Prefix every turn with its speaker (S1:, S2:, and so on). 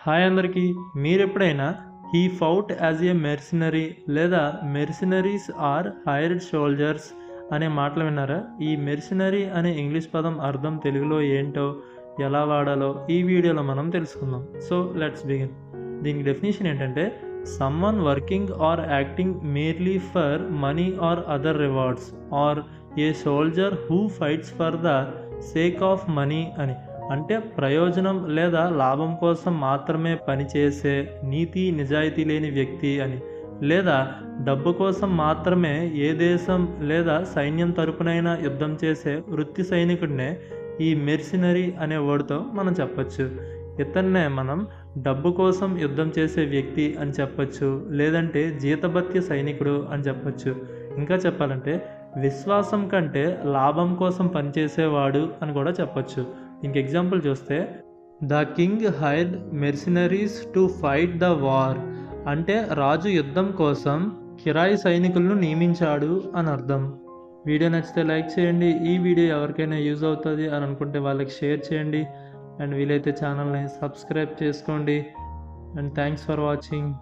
S1: Hi అందరికీ. మీరెప్పుడైనా he fought as a mercenary లేదా మెర్సినరీస్ ఆర్ హైర్డ్ సోల్జర్స్ అనే మాటలు విన్నారా? ఈ మెర్సినరీ అనే ఇంగ్లీష్ పదం అర్థం తెలుగులో ఏంటో, ఎలా వాడాలో ఈ వీడియోలో మనం తెలుసుకుందాం. So let's begin. దీనికి డెఫినేషన్ ఏంటంటే, someone working or acting merely for money or other rewards or a soldier who fights for the sake of money అని. అంటే ప్రయోజనం లేదా లాభం కోసం మాత్రమే పనిచేసే నీతి నిజాయితీ లేని వ్యక్తి అని, లేదా డబ్బు కోసం మాత్రమే ఏ దేశం లేదా సైన్యం తరపునైనా యుద్ధం చేసే వృత్తి సైనికుడినే ఈ మెర్సినరీ అనే వర్డ్తో మనం చెప్పచ్చు. ఇతన్నే మనం డబ్బు కోసం యుద్ధం చేసే వ్యక్తి అని చెప్పచ్చు, లేదంటే జీతభత్య సైనికుడు అని చెప్పచ్చు. ఇంకా చెప్పాలంటే విశ్వాసం కంటే లాభం కోసం పనిచేసేవాడు అని కూడా చెప్పచ్చు. ఇంక ఎగ్జాంపుల్ చూస్తే, the king hired mercenaries to fight the war అంటే రాజు యుద్ధం కోసం కిరాయి సైనికులను నియమించాడు అని అర్థం. వీడియో నచ్చితే లైక్ చేయండి. ఈ వీడియో ఎవరికైనా యూజ్ అవుతుంది అని అనుకుంటే వాళ్ళకి షేర్ చేయండి. అండ్ వీలైతే ఛానల్ని సబ్స్క్రైబ్ చేసుకోండి. And thanks for watching.